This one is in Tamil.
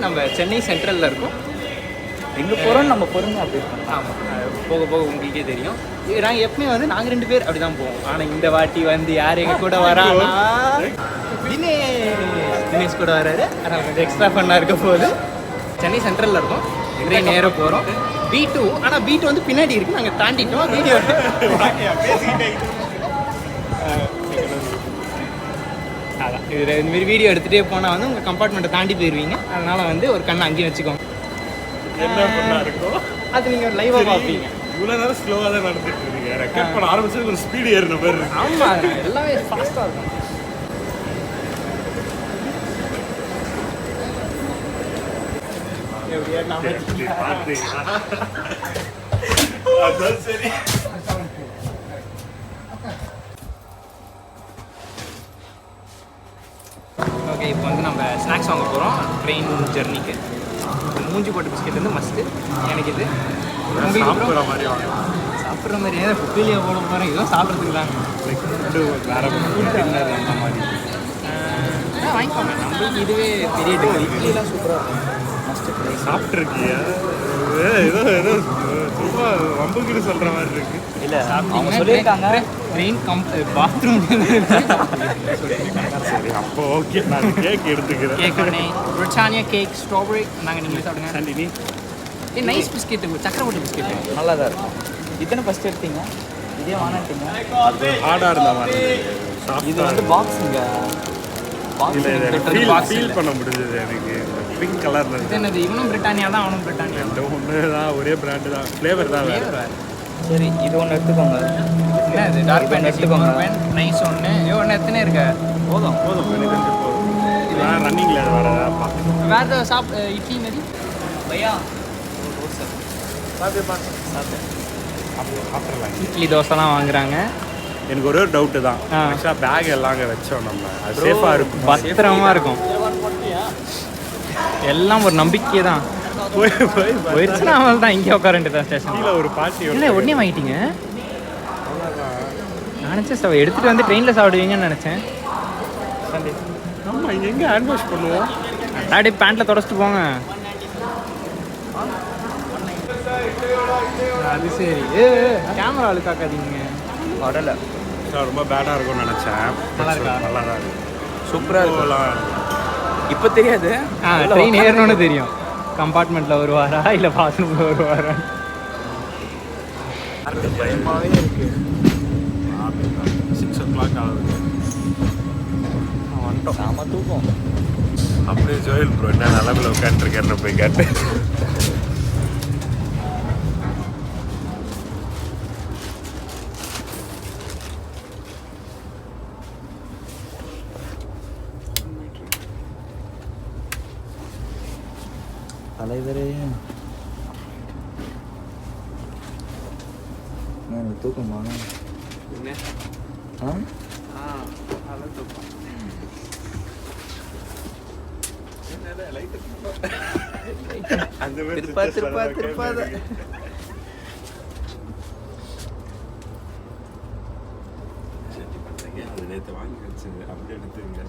நம்ம சென்னை சென்ட்ரலில் இருக்கோம். எங்கே போகிறோம் நம்ம பொறுமை அப்படி இருக்கோம். ஆமாம், போக போக உங்களுக்கே தெரியும். நாங்கள் எப்பவுமே வந்து நாங்கள் 2 பேர் அப்படி தான் போவோம். ஆனால் இந்த வாட்டி வந்து யார் எங்கள் கூட வரானா, தினேஷ் கூட வராரு. ஆனால் கொஞ்சம் எக்ஸ்ட்ரா ஃபன்னாக இருக்க போகுது. சென்னை சென்ட்ரலில் இருக்கோம். நிறைய நேரம் போகிறோம். B2, ஆனால் B2 வந்து பின்னாடி இருக்குது. நாங்கள் தாண்டிட்டோம். வீடியோ அதான் இதுமாரி வீடியோ எடுத்துகிட்டே போனால் வந்து உங்கள் கம்பார்ட்மெண்ட்டை தாண்டி போயிடுவீங்க. அதனால் வந்து ஒரு கண்ணை அங்கேயும் வச்சுக்கோங்க. என்ன பண்ணா இருக்கும் அது நீங்கள் லைவாக பார்ப்பீங்க. இவ்வளோ நேரம் ஸ்லோவாக தான் நடந்துட்டு இருக்கீங்க. ரெக்கார்ட் பண்ண ஆரம்பிச்சது ஒரு ஸ்பீடு ஏறின மாதிரி இருக்கு. ஆமாம், எல்லாமே ஃபாஸ்ட்டாக இருக்கும். சரி, ஓகே, இப்போ வந்து நம்ம ஸ்நாக்ஸ் வாங்க போகிறோம் ட்ரெயின் ஜெர்னிக்கு. மூஞ்சி போட்ட பிஸ்கெட் வந்து மஸ்ட்டு எனக்கு. இது சாப்பிட்ற மாதிரி வாங்கலாம். சாப்பிட்ற மாதிரி ஏதாவது குப்பிலியாக போட போகிறேன். இதெல்லாம் சாப்பிட்றதுக்கு தான் வேறு டின்னர் அந்த மாதிரி வாங்கிக்கோங்க. நம்மளுக்கு இதுவே பெரிய இட்லிலாம் சூப்பராக இருக்கும். மஸ்ட்டு சாப்பிட்ருக்கிய ஏதோ ஏதோ சும்மா வம்புக்குன்னு சொல்கிற மாதிரி இருக்கு. இல்லை அவங்க சொல்லியிருக்காங்க ட்ரெயின் பாத்ரூம். சரி, அப்போ ஓகே, நான் கேக் எடுத்துக்கிறேன். கேக் உடனே பிரிட்டானியா கேக் ஸ்ட்ராபெரி நாங்கள் நீங்களே சாப்பிடுங்க. சாண்டினி நைஸ் பிஸ்கெட்டு, சக்கரை போட்ட பிஸ்கெட்டு நல்லா தான் இருக்கும். இத்தனை ஃபஸ்ட் எடுத்தீங்க, இதே வாங்கிட்டீங்க. அது ஹார்டாக இருந்த மாதிரி இது வந்து பாக்ஸுங்க. ஃபீல் பண்ண முடிஞ்சது எனக்கு. பிங்க் கலரில் இது என்னது? இவனும் பிரிட்டானியா தான், அவனும் பிரிட்டானியா தான். ஒன்று தான், ஒரே பிராண்டு தான், ஃப்ளேவர் தான் வேறு. சரி, இது ஒன்று எடுத்துக்கோங்க. என்ன இது? டார்க் பேன் எடுத்துக்கோங்க. நைஸ் ஒன்று. ஒன்று எத்தனை இருக்கு? போதும் போதும், எனக்கு தெரிஞ்சு போதும். இதெல்லாம் ரன்னிங்கில் அது வேறு பார்த்து வேறு ஏதாவது இட்லி மாரி பையா சாப்பிட்றலாம். இட்லி தோசைலாம் வாங்குறாங்க. எனக்கு ஒரே ஒரு டவுட்டு தான். ஆக்சுவலாக பேக் எல்லாம் அங்கே வச்சோம், நம்ம அது சேஃபாக இருக்கும், பத்திரமா இருக்கும். எல்லாம் ஒரு நம்பிக்கை தான். போயிடுச்சுன்னா அவள் தான் இங்கே உட்கார வேண்டியதான் ஸ்டேஷன். ஒரு பாட்டி இல்லை, உடனே வாங்கிட்டீங்க. நினச்சேன் எடுத்துகிட்டு வந்து ட்ரெயினில் சாப்பிடுவீங்கன்னு நினச்சேன். ஆமாம், இங்கே எங்கே ஹேண்ட் வாஷ் பண்ணுவோம்? அப்படியே பேண்ட்டில் தொடச்சிட்டு போங்க. அது சரி. கேமரா அழுக்காக்காதீங்க. வரல, ரொம்ப பேடாக இருக்கும்னு நினச்சேன். நல்லா இருக்கா? நல்லா தான் இருக்கு, சூப்பராக இருக்கும். இப்போ தெரியாது, ட்ரெயின் ஏறணும்னு தெரியும். கம்பார்ட்மெண்ட்டில் வருவாரா இல்லை பாத்ரூமில் வருவாரா? பயமாகவே இருக்குது. 6 o'clock ஆகுது. வந்துட்டோம். சாம தூக்கம். அப்படியே ஜோயில் ப்ரோ என்ன நிலவில் உட்காந்துருக்கேன்னு போய் கேட்டு தலைவரே தூக்கமா? திருப்பாத நேற்று வாங்கி வச்சு அப்படியே எடுத்துங்க.